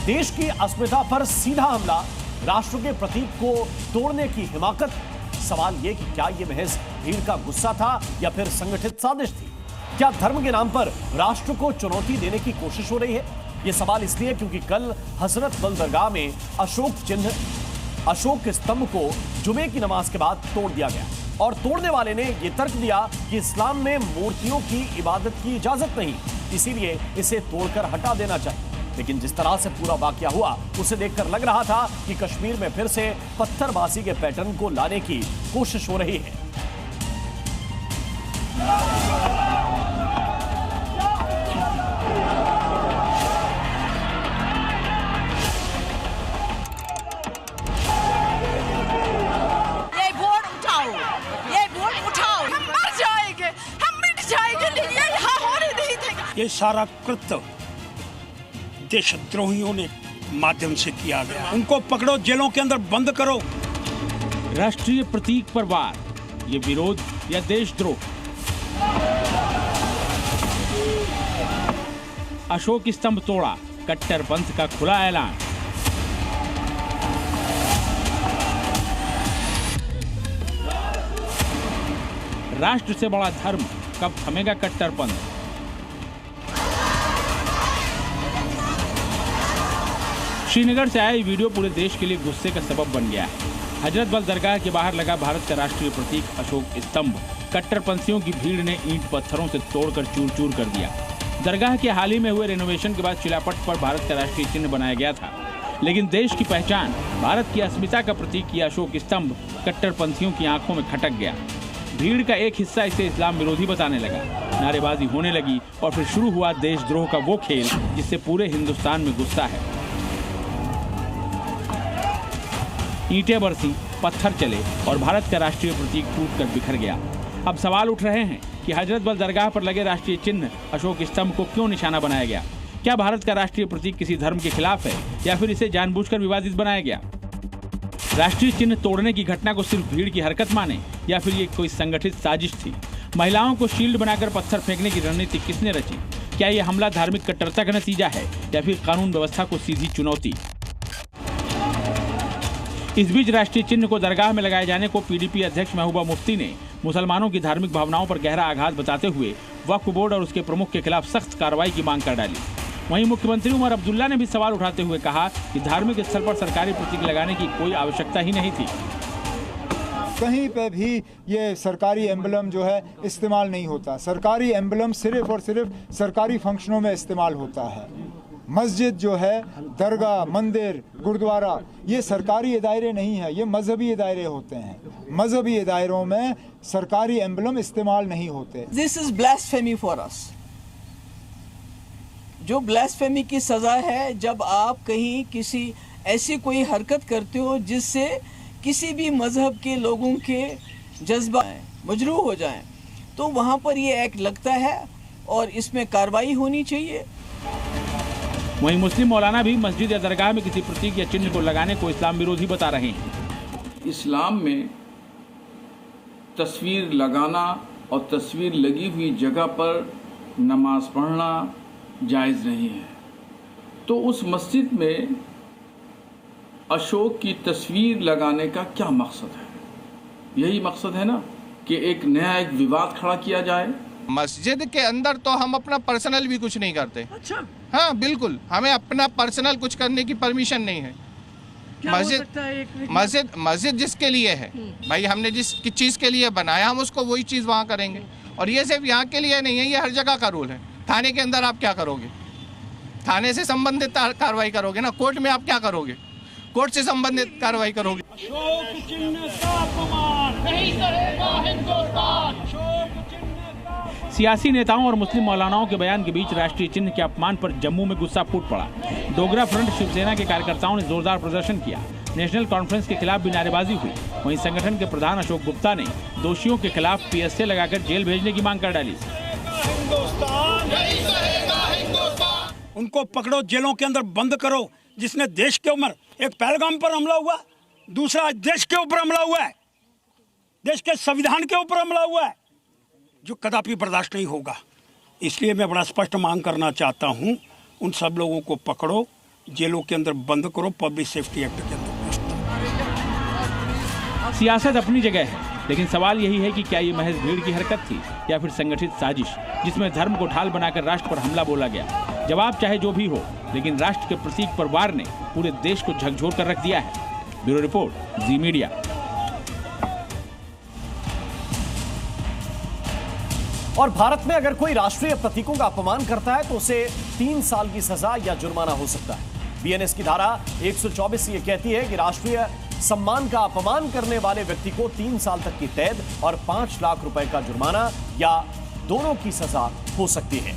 देश की अस्मिता पर सीधा हमला, राष्ट्र के प्रतीक को तोड़ने की हिमाकत। सवाल यह कि क्या यह महज भीड़ का गुस्सा था या फिर संगठित साजिश थी? क्या धर्म के नाम पर राष्ट्र को चुनौती देने की कोशिश हो रही है? यह सवाल इसलिए क्योंकि कल हजरत बल दरगाह में अशोक स्तंभ को जुमे की नमाज के बाद तोड़ दिया गया और तोड़ने वाले ने यह तर्क दिया कि इस्लाम में मूर्तियों की इबादत की इजाजत नहीं, इसीलिए इसे तोड़कर हटा देना चाहिए। लेकिन जिस तरह से पूरा वाकया हुआ उसे देखकर लग रहा था कि कश्मीर में फिर से पत्थरबाजी के पैटर्न को लाने की कोशिश हो रही है। ये सारा कृत्य देशद्रोहियों ने माध्यम से किया गया। उनको पकड़ो, जेलों के अंदर बंद करो। राष्ट्रीय प्रतीक पर वार, ये विरोध या देशद्रोह? अशोक स्तंभ तोड़ा, कट्टरपंथ का खुला ऐलान। राष्ट्र से बड़ा धर्म, कब थमेगा कट्टरपंथ? श्रीनगर से आया वीडियो पूरे देश के लिए गुस्से का सबब बन गया है। हजरत बल दरगाह के बाहर लगा भारत का राष्ट्रीय प्रतीक अशोक स्तंभ कट्टरपंथियों की भीड़ ने ईंट पत्थरों से तोड़कर चूर चूर कर दिया। दरगाह के हाल ही में हुए रेनोवेशन के बाद शिलापट पर भारत का राष्ट्रीय चिन्ह बनाया गया था, लेकिन देश की पहचान, भारत की अस्मिता का प्रतीक यह अशोक स्तंभ कट्टरपंथियों की आंखों में खटक गया। भीड़ का एक हिस्सा इसे इस्लाम विरोधी बताने लगा, नारेबाजी होने लगी और फिर शुरू हुआ देशद्रोह का वो खेल जिससे पूरे हिंदुस्तान में गुस्सा है। ईंटें बरसी, पत्थर चले और भारत का राष्ट्रीय प्रतीक टूटकर बिखर गया। अब सवाल उठ रहे हैं कि हजरत बल दरगाह पर लगे राष्ट्रीय चिन्ह अशोक स्तंभ को क्यों निशाना बनाया गया? क्या भारत का राष्ट्रीय प्रतीक किसी धर्म के खिलाफ है या फिर इसे जानबूझकर विवादित बनाया गया? राष्ट्रीय चिन्ह तोड़ने की घटना को सिर्फ भीड़ की हरकत माने या फिर ये कोई संगठित साजिश थी? महिलाओं को शील्ड बनाकर पत्थर फेंकने की रणनीति किसने रची? क्या यह हमला धार्मिक कट्टरता का नतीजा है या फिर कानून व्यवस्था को सीधी चुनौती? इस बीच राष्ट्रीय चिन्ह को दरगाह में लगाए जाने को पीडीपी अध्यक्ष महबूबा मुफ्ती ने मुसलमानों की धार्मिक भावनाओं पर गहरा आघात बताते हुए वक्फ बोर्ड और उसके प्रमुख के खिलाफ सख्त कार्रवाई की मांग कर डाली। वहीं मुख्यमंत्री उमर अब्दुल्ला ने भी सवाल उठाते हुए कहा कि धार्मिक स्थल पर सरकारी प्रतीक लगाने की कोई आवश्यकता ही नहीं थी। कहीं पे भी ये सरकारी एम्बलम जो है इस्तेमाल नहीं होता। सरकारी एम्बलम सिर्फ और सिर्फ सरकारी फंक्शनों में इस्तेमाल होता है। मस्जिद जो है, दरगाह, मंदिर, गुरुद्वारा, ये सरकारी दायरे नहीं है, ये मजहबी दायरे होते हैं। मजहबी दायरों में सरकारी एम्बलम इस्तेमाल नहीं होते। This is blasphemy for us. जो ब्लास्फेमी की सजा है जब आप कहीं किसी ऐसी कोई हरकत करते हो जिससे किसी भी मजहब के लोगों के जज्बा मजरूह हो जाएं, तो वहाँ पर ये एक्ट लगता है और इसमें कार्रवाई होनी चाहिए। वहीं मुस्लिम मौलाना भी मस्जिद या दरगाह में किसी प्रतीक या चिन्ह को लगाने को इस्लाम विरोधी बता रहे हैं। इस्लाम में तस्वीर लगाना और तस्वीर लगी हुई जगह पर नमाज पढ़ना जायज़ नहीं है। तो उस मस्जिद में अशोक की तस्वीर लगाने का क्या मकसद है? यही मकसद है ना कि एक विवाद खड़ा किया जाए। मस्जिद के अंदर तो हम अपना पर्सनल भी कुछ नहीं करते। अच्छा। हाँ बिल्कुल, हमें अपना पर्सनल कुछ करने की परमिशन नहीं है। मस्जिद जिसके लिए है भाई, हमने जिस चीज़ के लिए बनाया हम उसको वही चीज़ वहाँ करेंगे। और ये सिर्फ यहाँ के लिए नहीं है, ये हर जगह का रूल है। थाने के अंदर आप क्या करोगे? थाने से संबंधित कार्रवाई करोगे ना। कोर्ट में आप क्या करोगे? कोर्ट से संबंधित कार्रवाई करोगे। अशोक चिन्ह का अपमान नहीं सहेगा हिंदुस्तान। सियासी नेताओं और मुस्लिम मौलानाओं के बयान के बीच राष्ट्रीय चिन्ह के अपमान पर जम्मू में गुस्सा फूट पड़ा। डोगरा फ्रंट शिवसेना के कार्यकर्ताओं ने जोरदार प्रदर्शन किया। नेशनल कॉन्फ्रेंस के खिलाफ भी नारेबाजी हुई। वहीं संगठन के प्रधान अशोक गुप्ता ने दोषियों के खिलाफ पीएसए लगाकर जेल भेजने की मांग कर डाली। उनको पकड़ो, जेलों के अंदर बंद करो। जिसने देश के ऊपर, एक पहलगाम पर हमला हुआ, दूसरा देश के ऊपर हमला हुआ है, देश के संविधान के ऊपर हमला हुआ है, जो कदापि बर्दाश्त नहीं होगा। इसलिए मैं बड़ा स्पष्ट मांग करना चाहता हूं, उन सब लोगों को पकड़ो जेलों के अंदर बंद करो, पब्लिक सेफ्टी एक्ट के अंदर। सियासत अपनी जगह है, लेकिन सवाल यही है कि क्या ये महज भीड़ की हरकत थी या फिर संगठित साजिश जिसमें धर्म को ढाल बनाकर राष्ट्र पर हमला बोला गया। जवाब चाहे जो भी हो, लेकिन राष्ट्र के प्रतीक पर वार ने पूरे देश को झकझोर कर रख दिया है। ब्यूरो रिपोर्ट, जी मीडिया। और भारत में अगर कोई राष्ट्रीय प्रतीकों का अपमान करता है तो उसे 3 साल की सजा या जुर्माना हो सकता है। बीएनएस की धारा 124 ये कहती है कि राष्ट्रीय सम्मान का अपमान करने वाले व्यक्ति को 3 साल तक की कैद और 5 लाख रुपए का जुर्माना या दोनों की सजा हो सकती है।